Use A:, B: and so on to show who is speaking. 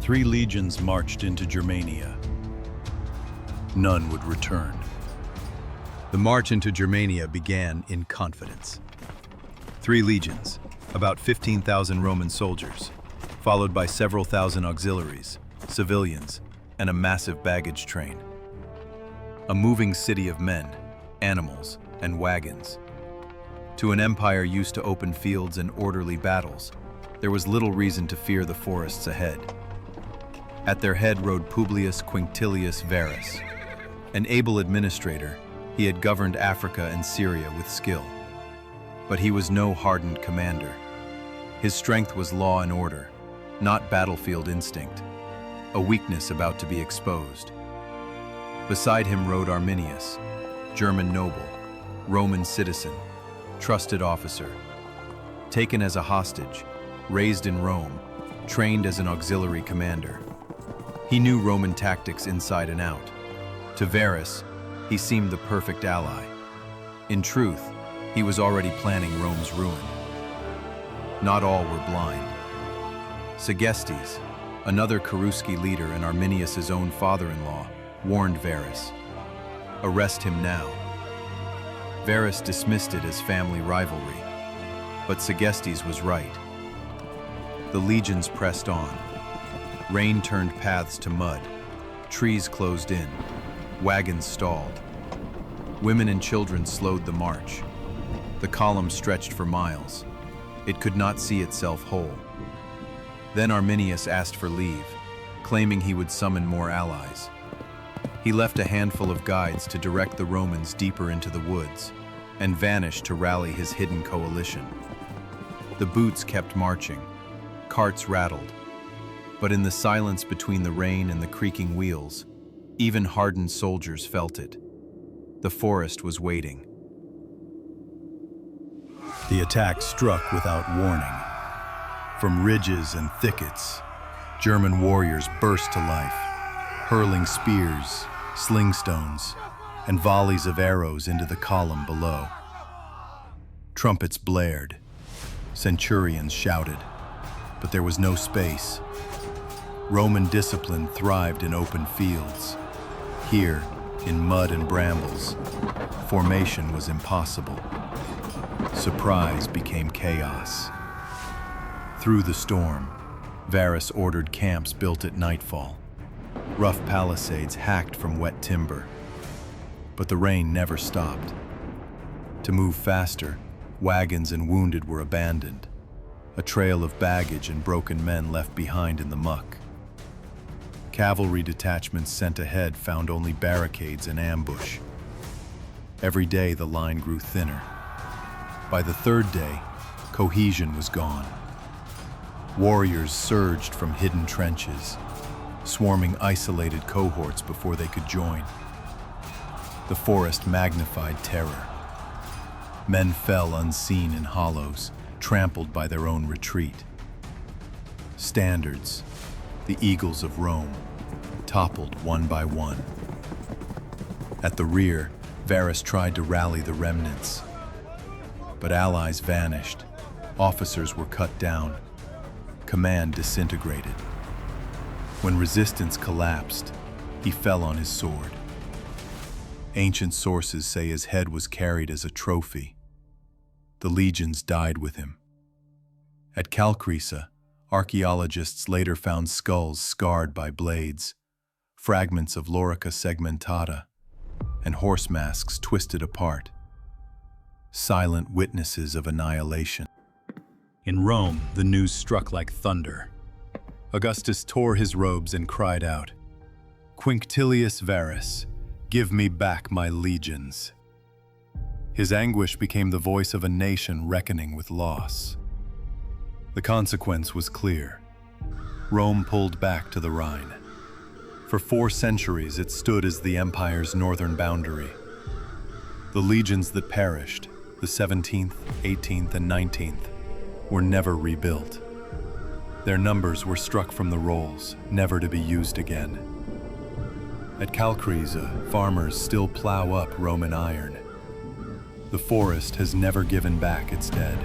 A: 3 legions marched into Germania. None would return.
B: The march into Germania began in confidence. 3 legions, about 15,000 Roman soldiers, followed by several thousand auxiliaries, civilians, and a massive baggage train. A moving city of men, animals, and wagons. To an empire used to open fields and orderly battles, there was little reason to fear the forests ahead. At their head rode Publius Quinctilius Varus. An able administrator, he had governed Africa and Syria with skill. But he was no hardened commander. His strength was law and order, not battlefield instinct, a weakness about to be exposed. Beside him rode Arminius, German noble, Roman citizen, trusted officer, taken as a hostage, raised in Rome, trained as an auxiliary commander. He knew Roman tactics inside and out. To Varus, he seemed the perfect ally. In truth, he was already planning Rome's ruin. Not all were blind. Segestes, another Cherusci leader and Arminius's own father-in-law, warned Varus, "Arrest him now." Varus dismissed it as family rivalry, but Segestes was right. The legions pressed on. Rain turned paths to mud, trees closed in, wagons stalled. Women and children slowed the march. The column stretched for miles. It could not see itself whole. Then Arminius asked for leave, claiming he would summon more allies. He left a handful of guides to direct the Romans deeper into the woods, and vanished to rally his hidden coalition. The boots kept marching, carts rattled, but in the silence between the rain and the creaking wheels, even hardened soldiers felt it. The forest was waiting.
A: The attack struck without warning. From ridges and thickets, German warriors burst to life, hurling spears, sling stones, and volleys of arrows into the column below. Trumpets blared, centurions shouted, but there was no space. Roman discipline thrived in open fields. Here, in mud and brambles, formation was impossible. Surprise became chaos. Through the storm, Varus ordered camps built at nightfall, rough palisades hacked from wet timber. But the rain never stopped. To move faster, wagons and wounded were abandoned, a trail of baggage and broken men left behind in the muck. Cavalry detachments sent ahead found only barricades and ambush. Every day the line grew thinner. By the 3rd day, cohesion was gone. Warriors surged from hidden trenches, swarming isolated cohorts before they could join. The forest magnified terror. Men fell unseen in hollows, trampled by their own retreat. Standards, the eagles of Rome, toppled one by one. At the rear, Varus tried to rally the remnants. But allies vanished, officers were cut down, command disintegrated. When resistance collapsed, he fell on his sword. Ancient sources say his head was carried as a trophy. The legions died with him. At Kalkriese, archaeologists later found skulls scarred by blades, fragments of lorica segmentata, and horse masks twisted apart. Silent witnesses of annihilation.
B: In Rome, the news struck like thunder. Augustus tore his robes and cried out, "Quinctilius Varus, give me back my legions." His anguish became the voice of a nation reckoning with loss. The consequence was clear. Rome pulled back to the Rhine. For 4 centuries, it stood as the empire's northern boundary. The legions that perished, the 17th, 18th, and 19th, were never rebuilt. Their numbers were struck from the rolls, never to be used again. At Kalkriese, farmers still plow up Roman iron. The forest has never given back its dead.